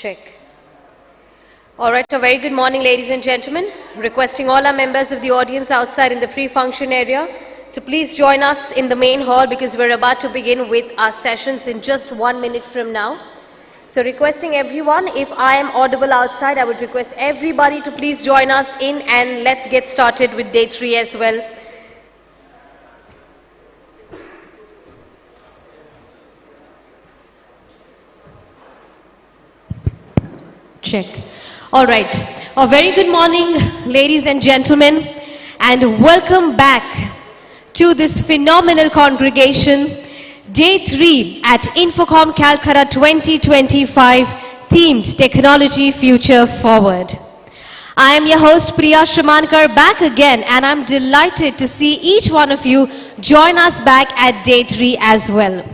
Check. All right, a very good morning, ladies and gentlemen. Requesting all our members of the audience outside in the pre-function area to please join us in the main hall because we're about to begin with our sessions in just 1 minute from now. So requesting everyone, if I am audible outside, I would request everybody to please join us in and let's get started with day 3 as well. Check. All right. A very good morning, ladies and gentlemen, and welcome back to this phenomenal congregation, Day 3 at INFOCOM Calcutta 2025, themed Technology Future Forward. I am your host, Priya Shramankar, back again, and I'm delighted to see each one of you join us back at Day 3 as well.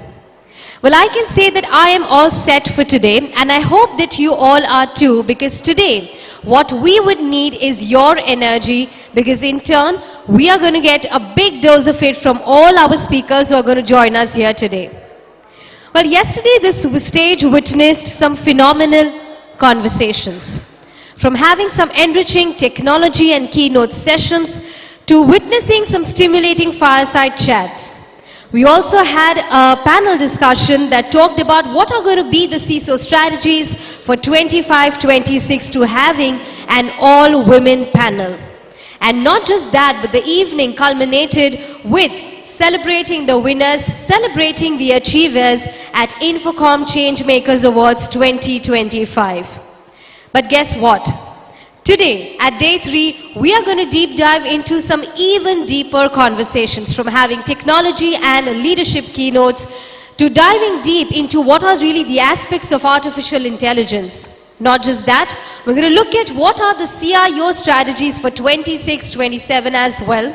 Well, I can say that I am all set for today, and I hope that you all are too, because today, what we would need is your energy, because in turn, we are going to get a big dose of it from all our speakers who are going to join us here today. Well, yesterday, this stage witnessed some phenomenal conversations. From having some enriching technology and keynote sessions, to witnessing some stimulating fireside chats. We also had a panel discussion that talked about what are going to be the CISO strategies for 25-26 to having an all-women panel. And not just that, but the evening culminated with celebrating the winners, celebrating the achievers at INFOCOM Changemakers Awards 2025. But guess what? Today, at Day 3, we are going to deep dive into some even deeper conversations, from having technology and leadership keynotes to diving deep into what are really the aspects of artificial intelligence. Not just that, we're going to look at what are the CIO strategies for 26-27 as well.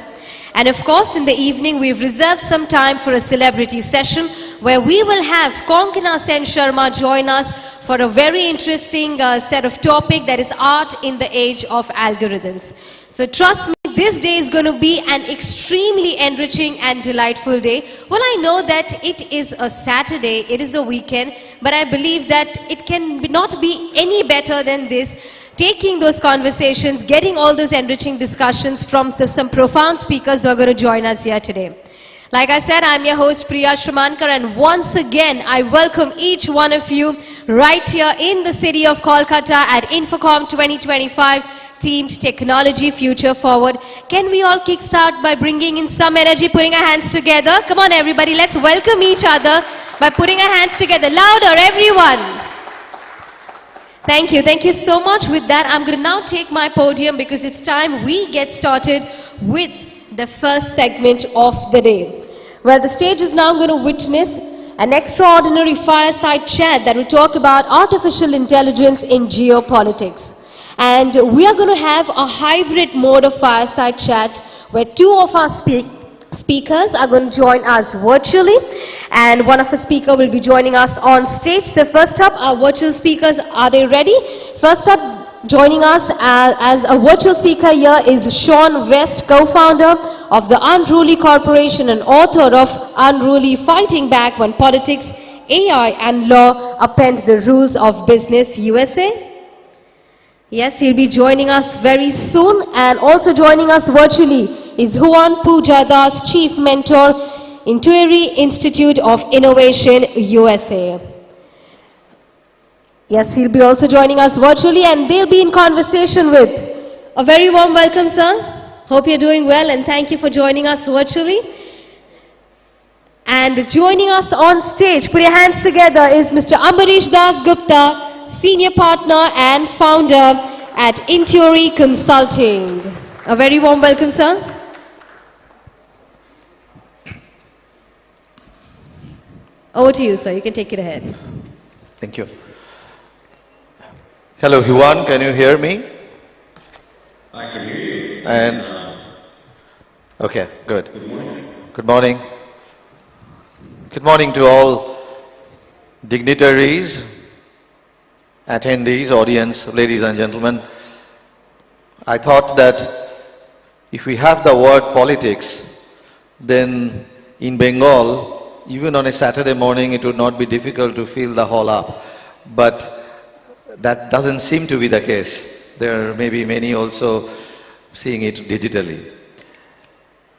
And of course, in the evening, we've reserved some time for a celebrity session where we will have Konkana Sen Sharma join us for a very interesting set of topic, that is art in the age of algorithms. So trust me, this day is going to be an extremely enriching and delightful day. Well, I know that it is a Saturday, it is a weekend, but I believe that it can not be any better than this. Taking those conversations, getting all those enriching discussions from some profound speakers who are going to join us here today. Like I said, I'm your host Priya Shramankar, and once again, I welcome each one of you right here in the city of Kolkata at INFOCOM 2025 themed Technology Future Forward. Can we all kickstart by bringing in some energy, putting our hands together? Come on everybody, let's welcome each other by putting our hands together. Louder, everyone. Thank you so much. With that, I'm going to now take my podium because it's time we get started with the first segment of the day. Well, the stage is now going to witness an extraordinary fireside chat that will talk about artificial intelligence in geopolitics. And we are going to have a hybrid mode of fireside chat where two of our speakers are going to join us virtually, and one of the speakers will be joining us on stage. So first up, our virtual speakers, are they ready? First up, joining us as a virtual speaker here is Sean West, co-founder of the Unruly Corporation and author of Unruly: Fighting Back When Politics, AI and Law Upend the Rules of Business, USA. Yes, he'll be joining us very soon. And also joining us virtually is Huan Pooja Das, Chief Mentor, Intuiri Institute of Innovation, USA. Yes, he'll be also joining us virtually, and they'll be in conversation with. A very warm welcome, sir. Hope you're doing well, and thank you for joining us virtually. And joining us on stage, put your hands together, is Mr. Ambarish Das Gupta, Senior Partner and Founder at Intuiri Consulting. A very warm welcome, sir. Over to you, sir. You can take it ahead. Thank you. Hello, Huan. Can you hear me? I can hear you. And okay, good. Good morning. Good morning. Good morning to all dignitaries, attendees, audience, ladies and gentlemen. I thought that if we have the word politics, then in Bengal, even on a Saturday morning, it would not be difficult to fill the hall up. But that doesn't seem to be the case. There may be many also seeing it digitally.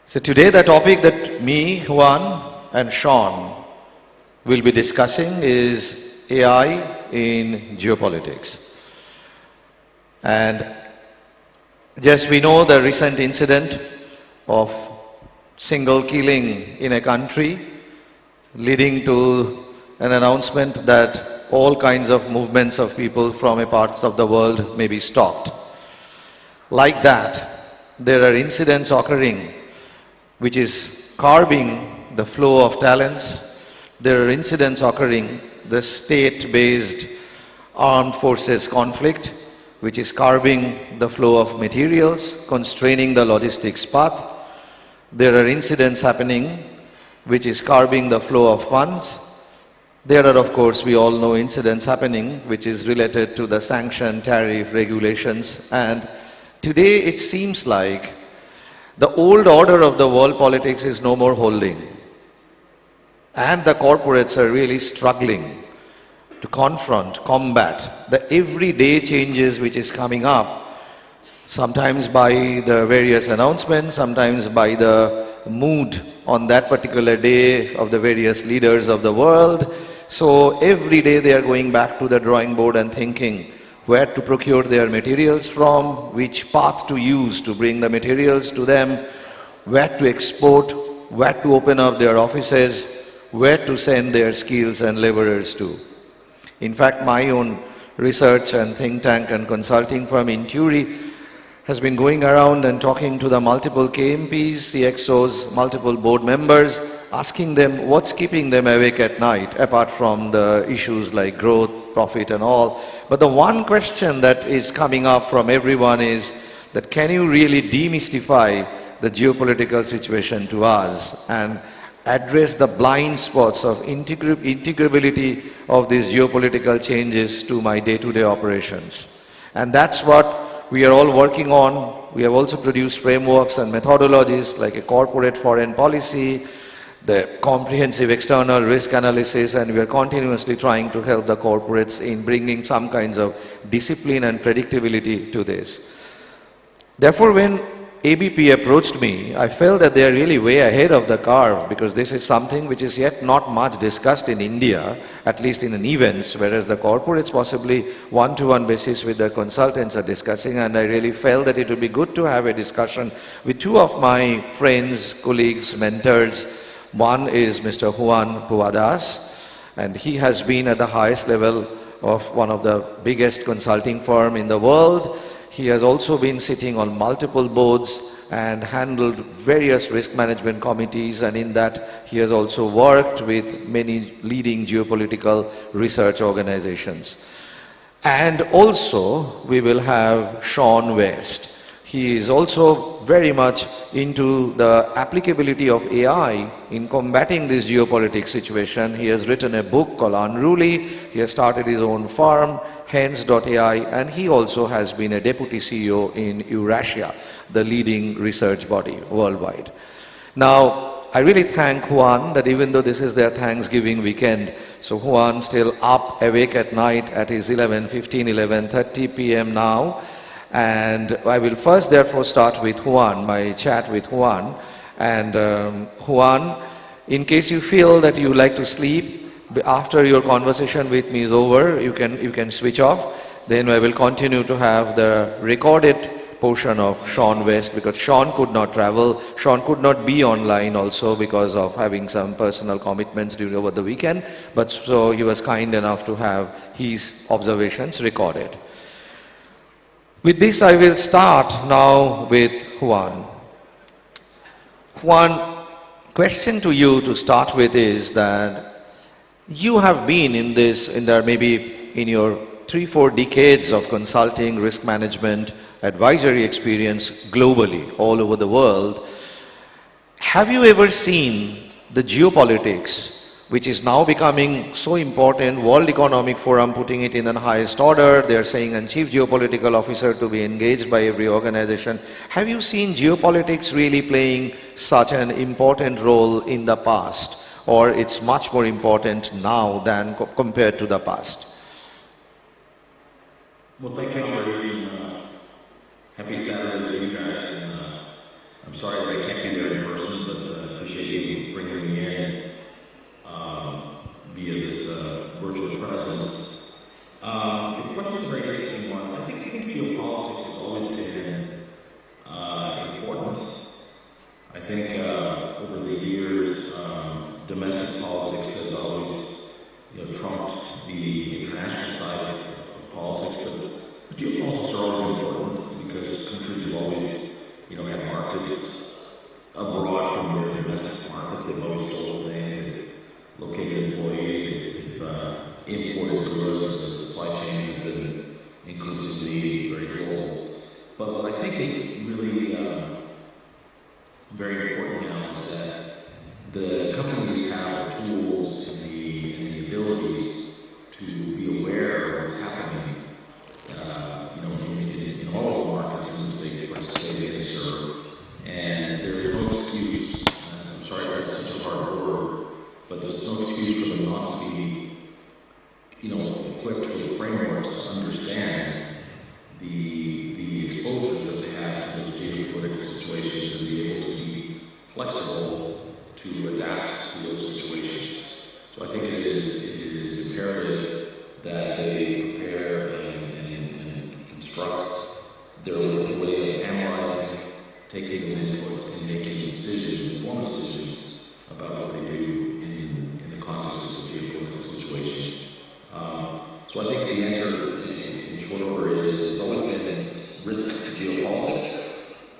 So today the topic that me, Juan and Sean will be discussing is AI in geopolitics. And just we know the recent incident of single killing in a country leading to an announcement that all kinds of movements of people from a parts of the world may be stopped. Like that, there are incidents occurring which is curbing the flow of talents. There are incidents occurring, the state-based armed forces conflict, which is curbing the flow of materials, constraining the logistics path. There are incidents happening which is curbing the flow of funds. There are, of course, we all know incidents happening which is related to the sanction, tariff, regulations. And today it seems like the old order of the world politics is no more holding. And the corporates are really struggling to confront, combat the everyday changes which is coming up, sometimes by the various announcements, sometimes by the mood on that particular day of the various leaders of the world. So every day they are going back to the drawing board and thinking where to procure their materials from, which path to use to bring the materials to them, where to export, where to open up their offices, where to send their skills and laborers to. In fact, my own research and think tank and consulting firm Inturi has been going around and talking to the multiple KMPs, CXOs, multiple board members, asking them what's keeping them awake at night, apart from the issues like growth, profit and all. But the one question that is coming up from everyone is that can you really demystify the geopolitical situation to us and address the blind spots of integrability of these geopolitical changes to my day-to-day operations. And that's what we are all working on. We have also produced frameworks and methodologies like a corporate foreign policy, the comprehensive external risk analysis, and we are continuously trying to help the corporates in bringing some kinds of discipline and predictability to this. Therefore, when ABP approached me, I felt that they are really way ahead of the curve because this is something which is yet not much discussed in India, at least in an events, whereas the corporates possibly one-to-one basis with their consultants are discussing, and I really felt that it would be good to have a discussion with two of my friends, colleagues, mentors. One is Mr. Juan Puadas, and he has been at the highest level of one of the biggest consulting firm in the world. He has also been sitting on multiple boards and handled various risk management committees, and in that he has also worked with many leading geopolitical research organizations. And also we will have Sean West. He is also very much into the applicability of AI in combating this geopolitics situation. He has written a book called Unruly. He has started his own firm, Hens.ai, and he also has been a deputy CEO in Eurasia, the leading research body worldwide. Now, I really thank Juan that even though this is their Thanksgiving weekend, so Juan still up awake at night at his 11:15, 11:30 p.m. now. And I will first therefore start with Juan, my chat with Juan. And Juan, in case you feel that you like to sleep, after your conversation with me is over, you can switch off. Then I will continue to have the recorded portion of Sean West because Sean could not travel. Sean could not be online also because of having some personal commitments over the weekend. But so he was kind enough to have his observations recorded. With this, I will start now with Juan. Juan, question to you to start with is that you have been in this, maybe in your 3-4 decades of consulting, risk management, advisory experience globally, all over the world. Have you ever seen the geopolitics, which is now becoming so important, World Economic Forum putting it in the highest order, they're saying a chief geopolitical officer to be engaged by every organization. Have you seen geopolitics really playing such an important role in the past? Or it's much more important now than compared to the past? Well, thank you, Operation. Happy Saturday to you guys. And, I'm sorry that I can't be there in person, but appreciate you bringing me in via this virtual presence. The question is a very interesting one. I think geopolitics has always been important. I think over the years, domestic politics has always, trumped the international side of politics. But geopolitics are always important because countries have always, had markets abroad from their domestic markets. They've always sold things, they've located employees, they've imported goods. The supply chain has been increasingly very global. But what I think is really very important now is that the companies have the tools and the abilities to be aware of what's happening, in all of the markets in which they participate and serve. And there is no excuse, I'm sorry that's such a hard word, but there's no excuse for them not to be, equipped with frameworks to understand the exposures that they have to those geopolitical situations and be able to be flexible to adapt to those situations. So I think it is imperative that they prepare and construct their way of analyzing, taking those inputs, and making decisions, informed decisions about what they do in the context of the geopolitical situation. So I think the answer in short order is it's always been risk to geopolitics.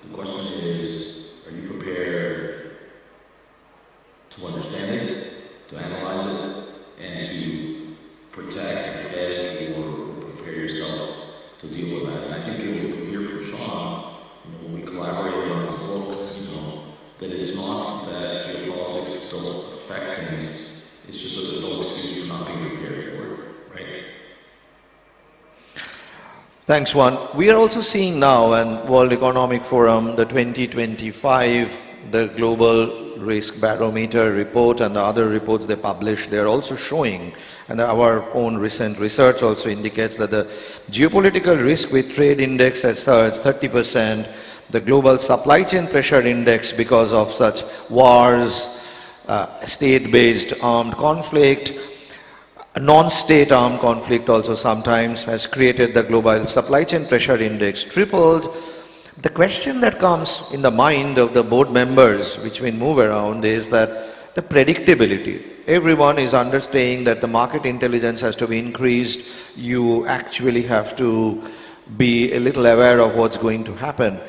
The question is, are you prepared to understand it, to analyze it, and to protect, hedge, or prepare yourself to deal with that? And I think you'll hear from Sean, when we collaborated on this book, that it's not that geopolitics don't affect things, it's just that there's no excuse for not being prepared for it, right? Thanks, Juan. We are also seeing now, and World Economic Forum, the 2025, the Global Risk Barometer report and the other reports they publish, they are also showing, and our own recent research also indicates that the geopolitical risk with trade index has surged 30%, the global supply chain pressure index because of such wars, state-based armed conflict, non-state armed conflict also sometimes has created the global supply chain pressure index tripled. The question that comes in the mind of the board members, which we move around, is that the predictability. Everyone is understanding that the market intelligence has to be increased. You actually have to be a little aware of what's going to happen.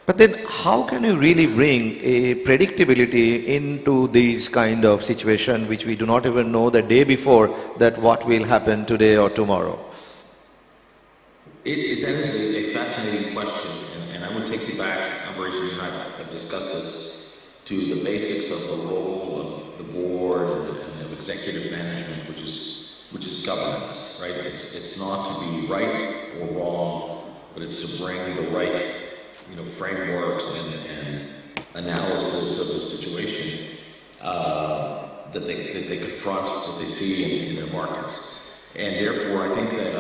But then how can you really bring a predictability into these kind of situation which we do not even know the day before that what will happen today or tomorrow? That is a fascinating question, and I would take you back, Ambaresh, and I have discussed this, to the basics of the role of the board and of executive management, which is governance, right? It's not to be right or wrong, but it's to bring the right frameworks and analysis of the situation that they confront, that they see in their markets. And therefore, I think that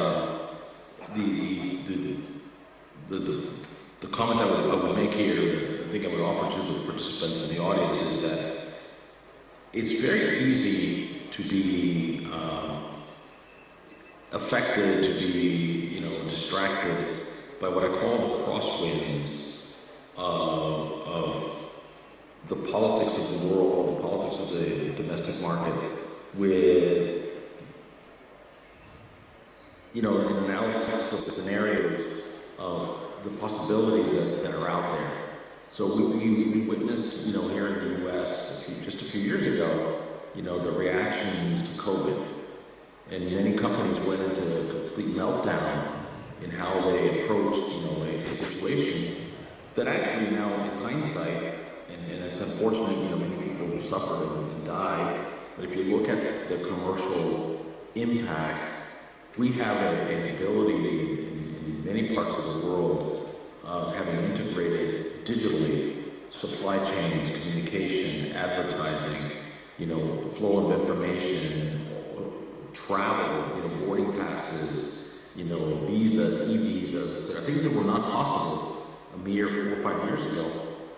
the comment I would make here, I think I would offer to the participants in the audience, is that it's very easy to be affected, to be distracted by what I call the crosswinds of the politics of the world, the politics of the domestic market, with an analysis of scenarios of the possibilities that are out there. So we witnessed, here in the U.S. just a few years ago, the reactions to COVID, and many companies went into a complete meltdown in how they approached, a situation that actually now, in hindsight, and it's unfortunate, many people suffered and died, but if you look at the commercial impact, we have an ability in many parts of the world of having integrated digitally supply chains, communication, advertising, flow of information, travel, boarding passes, visas, e-visas, etc. Things that were not possible a mere 4 or 5 years ago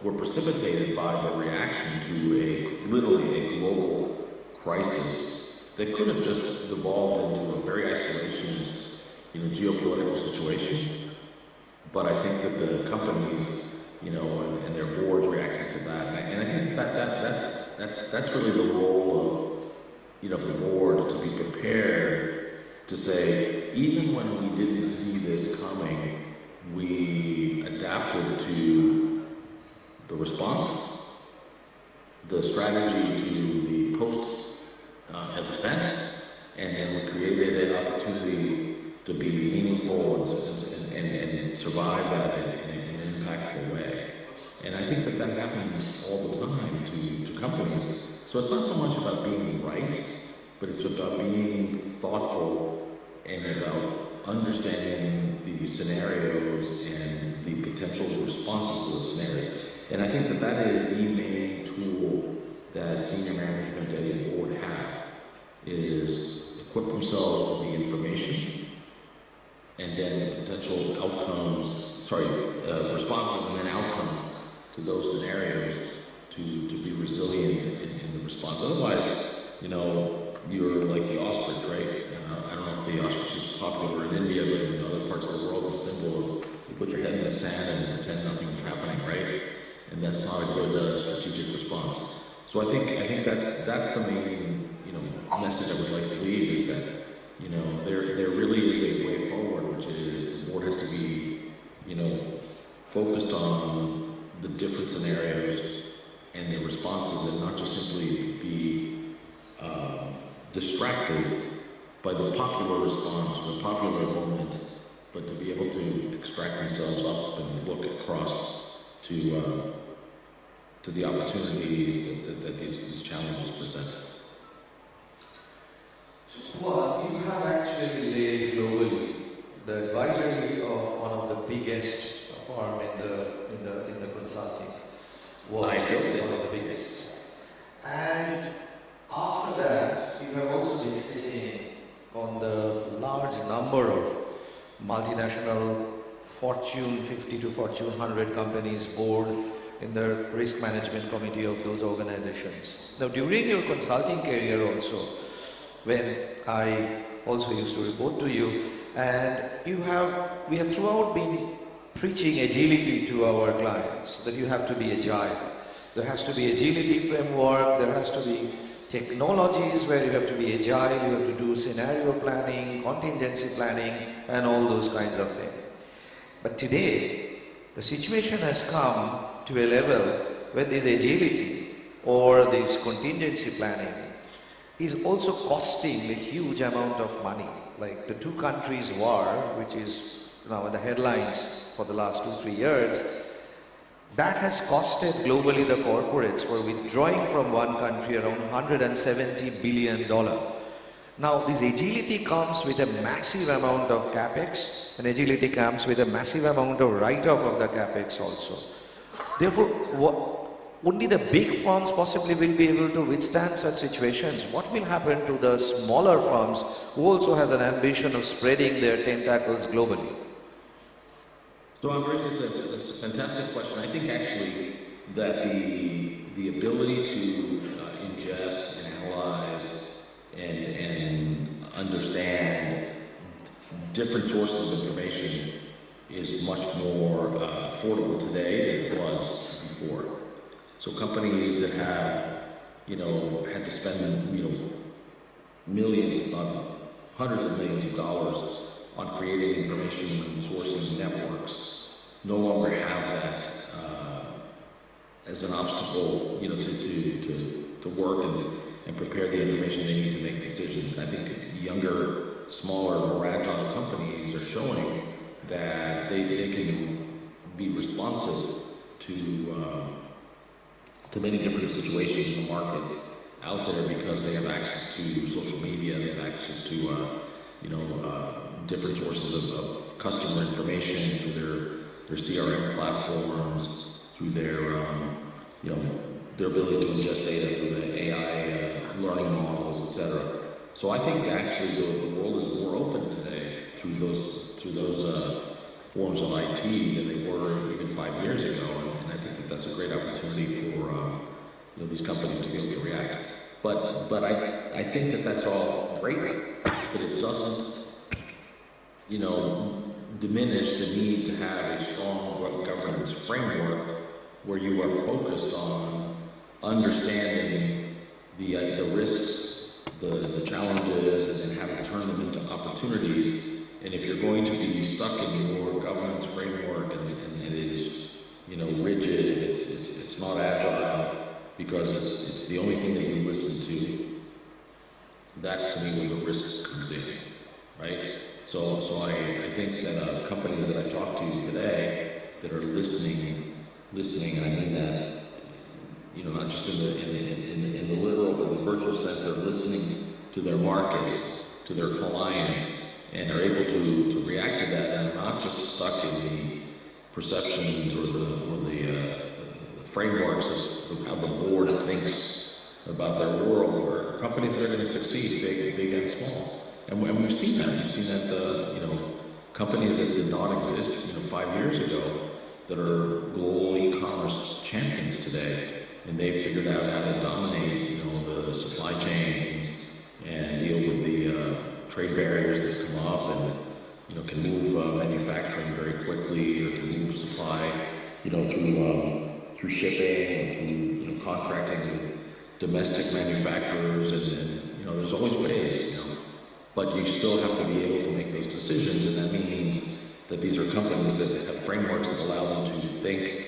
were precipitated by the reaction to literally a global crisis that could have just devolved into a very isolationist, geopolitical situation. But I think that the companies, and their boards reacted to that, and I think that's really the role of, the board, to be prepared to say, even when we didn't see this coming, we adapted to the response, the strategy to the post-event, and then we created an opportunity to be meaningful and survive that in an impactful way. And I think that happens all the time to companies. So it's not so much about being right, but it's about being thoughtful and about understanding the scenarios and the potential responses to those scenarios. And I think that is the main tool that senior management and a board have, is equip themselves with the information and then the potential outcomes, responses and then outcome to those scenarios to be resilient in the response. Otherwise, you're like the ostrich, right? I don't know if the ostrich is popular in India, but in other parts of the world, the symbol of you put your head in the sand and pretend nothing's happening, right? And that's not a good strategic response. So I think that's the main message I would like to leave, is that there really is a way forward, which is the board has to be focused on the different scenarios and their responses, and not just simply be distracted by the popular response or the popular moment, but to be able to extract themselves up and look across to the opportunities that these challenges present. So, Juan, you have actually led globally the advisory of one of the biggest firm in the consulting world. I built it. One of the biggest. And after that, you have also been sitting on the large number of multinational Fortune 50 to Fortune 100 companies board in the risk management committee of those organizations. Now, during your consulting career also, when I also used to report to you, and we have throughout been preaching agility to our clients, that you have to be agile. There has to be agility framework, there has to be technologies where you have to be agile, you have to do scenario planning, contingency planning, and all those kinds of things. But today, the situation has come to a level where this agility or this contingency planning is also costing a huge amount of money. Like the two countries' war, which is now in the headlines for the last 2-3 years, that has costed globally the corporates for withdrawing from one country around $170 billion. Now, this agility comes with a massive amount of capex, and agility comes with a massive amount of write-off of the capex also. Therefore, only the big firms possibly will be able to withstand such situations. What will happen to the smaller firms who also has an ambition of spreading their tentacles globally? So, Ambrish, it's a fantastic question. I think actually that the ability to ingest and analyze and understand different sources of information is much more affordable today than it was before. So companies that have, had to spend, millions, if not hundreds of millions of dollars on creating information and sourcing networks no longer have that as an obstacle, to work and prepare the information they need to make decisions. And I think younger, smaller, more agile companies are showing that they can be responsive to many different situations in the market out there, because they have access to social media, they have access to different sources of customer information through their CRM platforms, through their ability to ingest data through the AI learning models, etc. So I think actually the world is more open today through those forms of IT than they were even 5 years ago, and I think that that's a great opportunity for these companies to be able to react. But I think that that's all great, but it doesn't diminish the need to have a strong governance framework where you are focused on understanding the risks, the challenges, and then how to turn them into opportunities. And if you're going to be stuck in your governance framework and it is rigid, it's not agile because it's the only thing that you listen to, that's to me where the risk comes in, right? So I think that companies that I talk to today that are listening, and I mean that, not just in the literal but the virtual sense, they're listening to their markets, to their clients, and are able to react to that and not just stuck in the perceptions or the frameworks of how the board thinks about their world, or companies that are going to succeed, big and small. And we've seen that. We've seen that, companies that did not exist, 5 years ago, that are global e-commerce champions today, and they've figured out how to dominate, the supply chains and deal with the trade barriers that come up, and can move manufacturing very quickly, or can move supply, through shipping, or through contracting with domestic manufacturers, and there's always ways, but you still have to be able to make those decisions, and that means that these are companies that have frameworks that allow them to think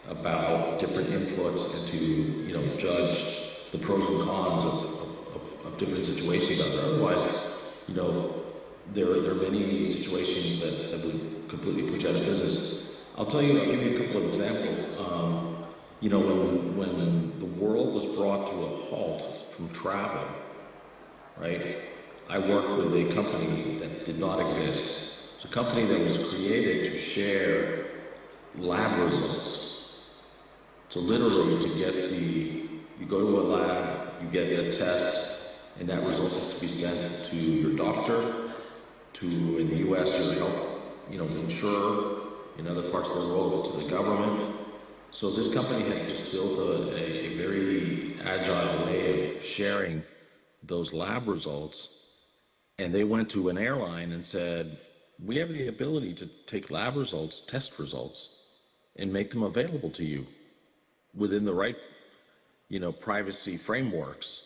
about different inputs and to judge the pros and cons of different situations out there. Otherwise, there are many situations that would completely put you out of business. I'll give you a couple of examples. When the world was brought to a halt from travel, right? I worked with a company that did not exist. It's a company that was created to share lab results. So literally you go to a lab, you get a test, and that result has to be sent to your doctor, in the US, your health, insurer, in other parts of the world, it's to the government. So this company had just built a very agile way of sharing those lab results. And they went to an airline and said, we have the ability to take lab results, test results, and make them available to you within the right, privacy frameworks.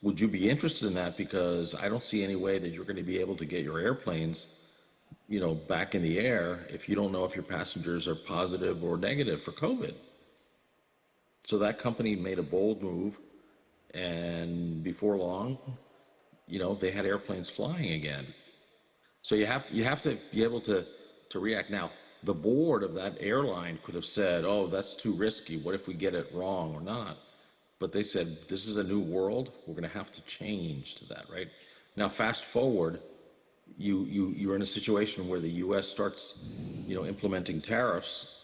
Would you be interested in that? Because I don't see any way that you're going to be able to get your airplanes, back in the air if you don't know if your passengers are positive or negative for COVID. So that company made a bold move, and before long, they had airplanes flying again. So you have to be able to react. Now, the board of that airline could have said, oh, that's too risky. What if we get it wrong or not? But they said, this is a new world. We're going to have to change to that, right? Now, fast forward, you're in a situation where the U.S. starts, implementing tariffs.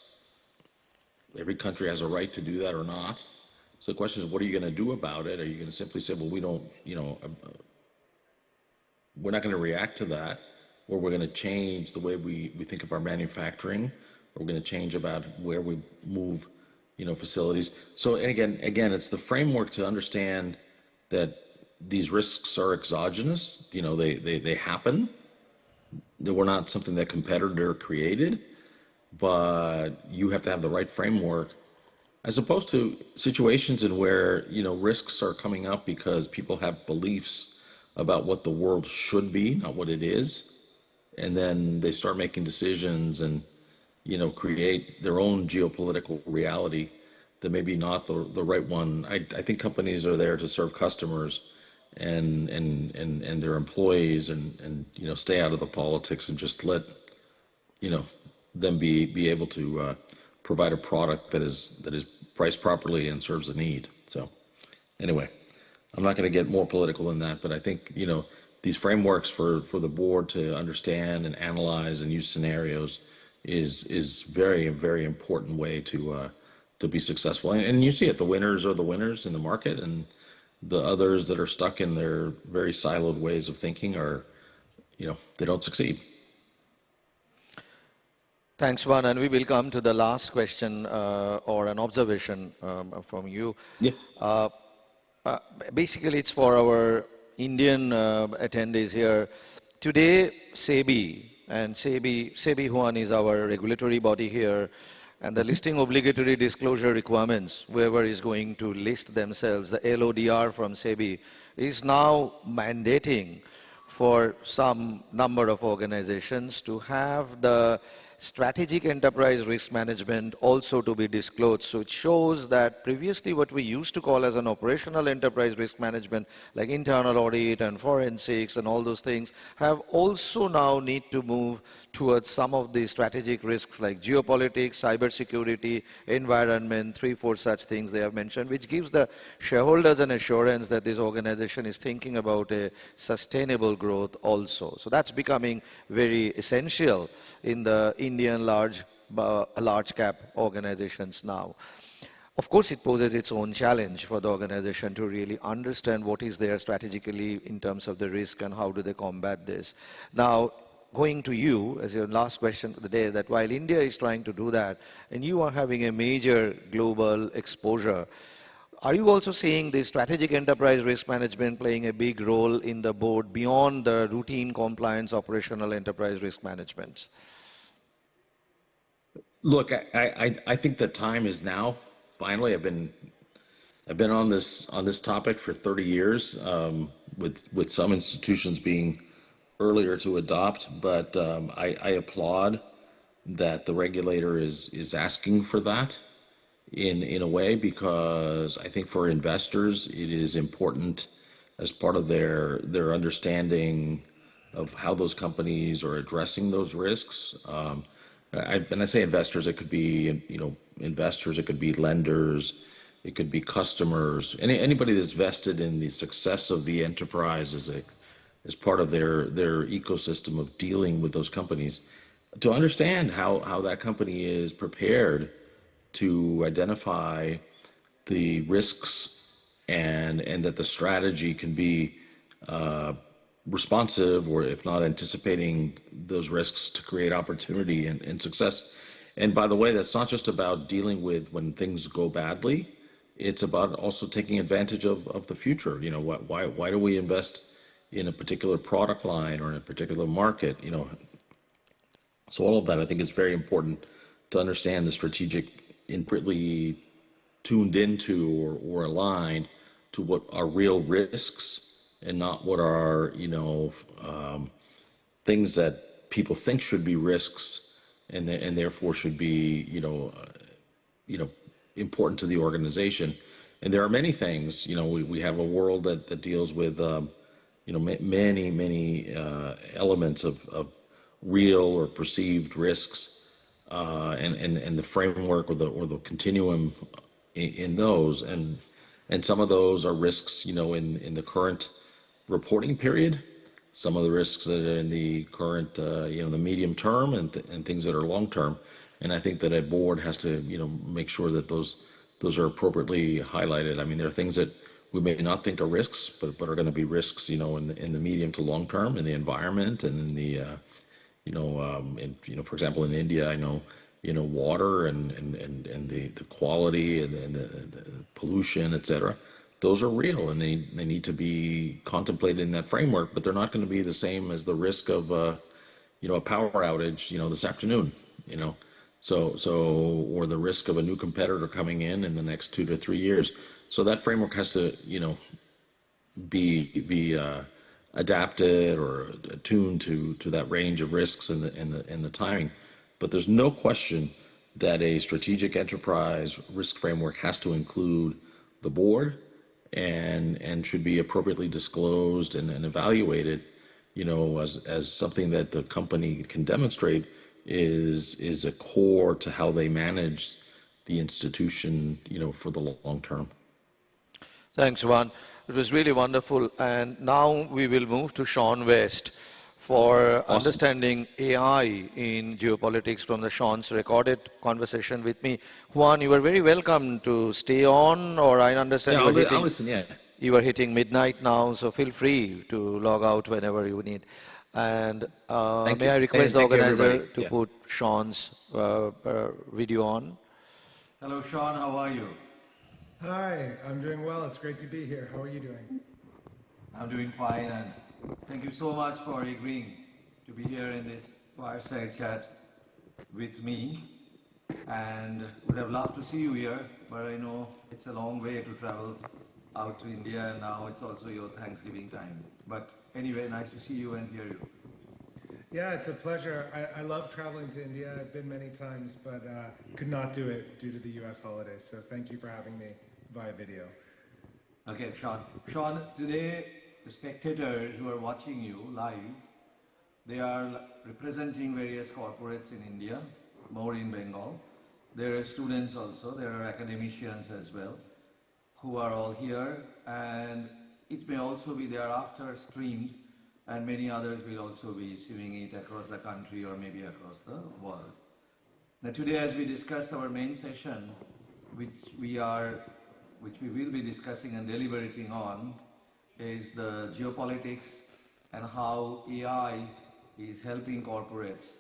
Every country has a right to do that or not. So the question is, what are you going to do about it? Are you going to simply say, well, we don't, we're not going to react to that, or we're going to change the way we think of our manufacturing, or we're going to change about where we move, facilities. So, and again, it's the framework to understand that these risks are exogenous. They happen. They were not something that competitor created, but you have to have the right framework, as opposed to situations in where, risks are coming up because people have beliefs about what the world should be, not what it is. And then they start making decisions and, create their own geopolitical reality that may be not the right one. I think companies are there to serve customers and their employees and stay out of the politics and just let, them be able to provide a product that is priced properly and serves a need. So anyway, I'm not going to get more political than that, but I think, these frameworks for the board to understand and analyze and use scenarios is very, very important way to be successful. And you see it, the winners are the winners in the market, and the others that are stuck in their very siloed ways of thinking are, they don't succeed. Thanks, Juan. And we will come to the last question or an observation from you. Yeah. Basically, it's for our Indian attendees here. Today, SEBI, and SEBI Juan is our regulatory body here, and the listing obligatory disclosure requirements, whoever is going to list themselves, the LODR from SEBI, is now mandating for some number of organizations to have the strategic enterprise risk management also to be disclosed. So it shows that previously what we used to call as an operational enterprise risk management, like internal audit and forensics and all those things, have also now need to move towards some of the strategic risks like geopolitics, cybersecurity, environment, 3-4 such things they have mentioned, which gives the shareholders an assurance that this organization is thinking about a sustainable growth also. So that's becoming very essential in the Indian large cap organizations now. Of course, it poses its own challenge for the organization to really understand what is there strategically in terms of the risk and how do they combat this. Now, going to you as your last question of the day, that while India is trying to do that, and you are having a major global exposure, are you also seeing the strategic enterprise risk management playing a big role in the board beyond the routine compliance operational enterprise risk management? Look, I think the time is now. Finally, I've been on this topic for 30 years, with some institutions being earlier to adopt, but I applaud that the regulator is asking for that in a way, because I think for investors it is important as part of their understanding of how those companies are addressing those risks. And I say investors, it could be investors, it could be lenders, it could be customers, anybody that's vested in the success of the enterprise as part of their ecosystem of dealing with those companies, to understand how that company is prepared to identify the risks, and that the strategy can be responsive, or if not anticipating those risks, to create opportunity and success. And by the way, that's not just about dealing with when things go badly. It's about also taking advantage of the future. Why do we invest in a particular product line or in a particular market? So all of that, I think, is very important to understand the strategic, inputly tuned into or aligned to what are real risks, and not what are things that people think should be risks, and therefore should be important to the organization. And there are many things. We have a world that deals with many elements of real or perceived risks, and the framework or the continuum in those, and some of those are risks in the current reporting period. Some of the risks that are in the current the medium term, and things that are long term. And I think that a board has to make sure that those are appropriately highlighted. I mean, there are things that we may not think are risks, but are going to be risks in the medium to long term, in the environment, and in the for example, in India, I know water and the quality and the pollution, etc. Those are real, and they need to be contemplated in that framework, but they're not going to be the same as the risk of a power outage this afternoon, or the risk of a new competitor coming in the next 2 to 3 years. So that framework has to be adapted or attuned to that range of risks and the timing. But there's no question that a strategic enterprise risk framework has to include the board, and should be appropriately disclosed and evaluated, as something that the company can demonstrate is a core to how they manage the institution, for the long term. Thanks, Juan. It was really wonderful. And now we will move to Sean West for Awesome. Understanding AI in geopolitics from the Sean's recorded conversation with me. Juan, you are very welcome to stay on, or I understand I'll listen, yeah. you are hitting midnight now, so feel free to log out whenever you need. And Thank may you. I request the And thank you, organizer everybody. to Yeah. put Sean's video on? Hello, Sean. How are you? Hi, I'm doing well. It's great to be here. How are you doing? I'm doing fine, and thank you so much for agreeing to be here in this fireside chat with me. And would have loved to see you here, but I know it's a long way to travel out to India, and now it's also your Thanksgiving time. But anyway, nice to see you and hear you. Yeah, it's a pleasure. I love traveling to India. I've been many times, but could not do it due to the US holidays. So thank you for having me via video. Okay, Sean. Sean, today the spectators who are watching you live, they are representing various corporates in India, more in Bengal. There are students also, there are academicians as well, who are all here, and it may also be thereafter streamed, and many others will also be seeing it across the country or maybe across the world. Now today, as we discussed our main session, which we will be discussing and deliberating on, is the geopolitics and how AI is helping corporates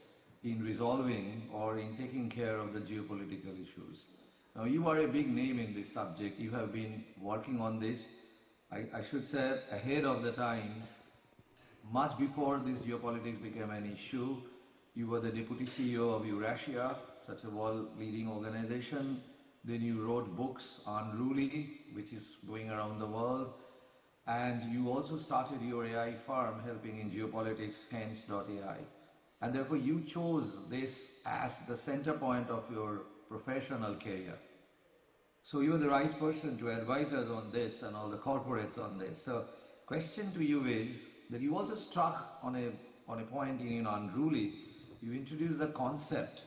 in resolving or in taking care of the geopolitical issues. Now you are a big name in this subject. You have been working on this, I should say, ahead of the time. Much before this geopolitics became an issue, you were the deputy CEO of Eurasia, such a world-leading organization. Then you wrote books on Unruly, which is going around the world. And you also started your AI firm helping in geopolitics, hence.ai. And therefore you chose this as the center point of your professional career. So you're the right person to advise us on this and all the corporates on this. So question to you is that you also struck on a point in Unruly. You introduced the concept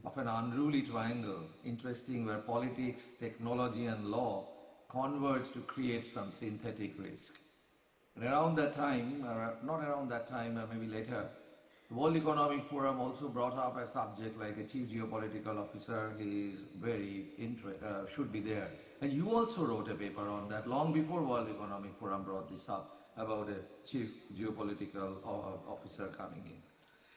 of an unruly triangle, interesting, where politics, technology and law converge to create some synthetic risk. And around that time, or not around that time, or maybe later, the World Economic Forum also brought up a subject like a chief geopolitical officer. He is should be there. And you also wrote a paper on that long before World Economic Forum brought this up about a chief geopolitical officer coming in.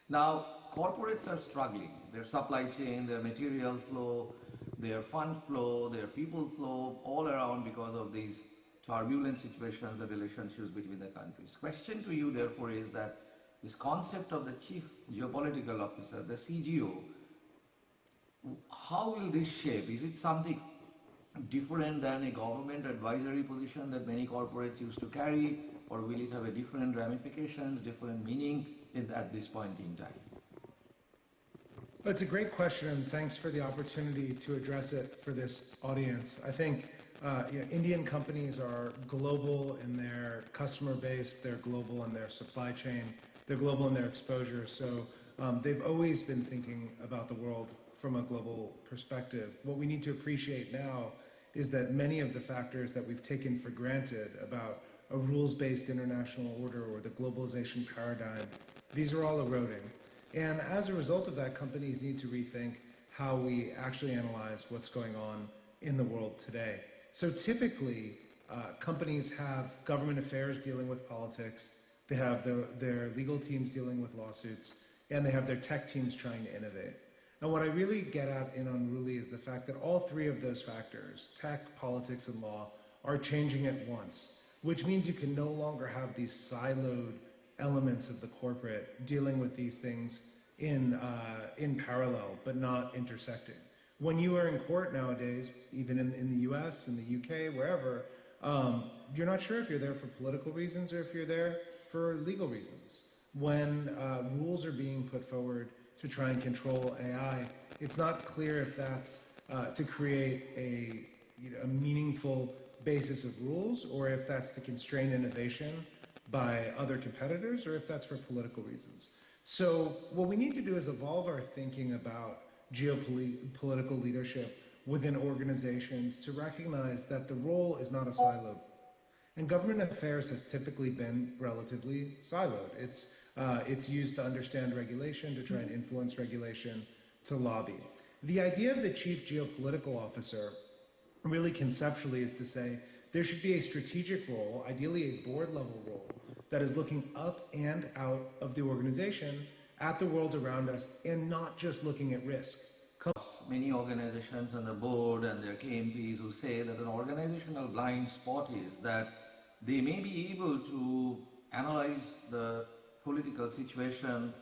Now, corporates are struggling. Their supply chain, their material flow, their fund flow, their people flow, all around because of these turbulent situations, the relationships between the countries. Question to you, therefore, is that this concept of the chief geopolitical officer, the CGO, how will this shape? Is it something different than a government advisory position that many corporates used to carry, or will it have a different ramifications, different meaning at this point in time? Well, it's a great question, and thanks for the opportunity to address it for this audience. I think Indian companies are global in their customer base, they're global in their supply chain, they're global in their exposure. So they've always been thinking about the world from a global perspective. What we need to appreciate now is that many of the factors that we've taken for granted about a rules-based international order or the globalization paradigm, these are all eroding. And as a result of that, companies need to rethink how we actually analyze what's going on in the world today. So typically, companies have government affairs dealing with politics, they have their legal teams dealing with lawsuits, and they have their tech teams trying to innovate. And what I really get at in Unruly is the fact that all three of those factors, tech, politics, and law, are changing at once, which means you can no longer have these siloed elements of the corporate dealing with these things in parallel, but not intersecting. When you are in court nowadays, even in the US, in the UK, wherever, you're not sure if you're there for political reasons or if you're there for legal reasons. When rules are being put forward to try and control AI, it's not clear if that's to create a meaningful basis of rules, or if that's to constrain innovation by other competitors, or if that's for political reasons. So what we need to do is evolve our thinking about geopolitical leadership within organizations to recognize that the role is not a silo. And government affairs has typically been relatively siloed. It's used to understand regulation, to try and influence regulation, to lobby. The idea of the chief geopolitical officer really conceptually is to say there should be a strategic role, ideally a board level role, that is looking up and out of the organization at the world around us and not just looking at risk. Many organizations on the board and their KMPs who say that an organizational blind spot is that they may be able to analyze the political situation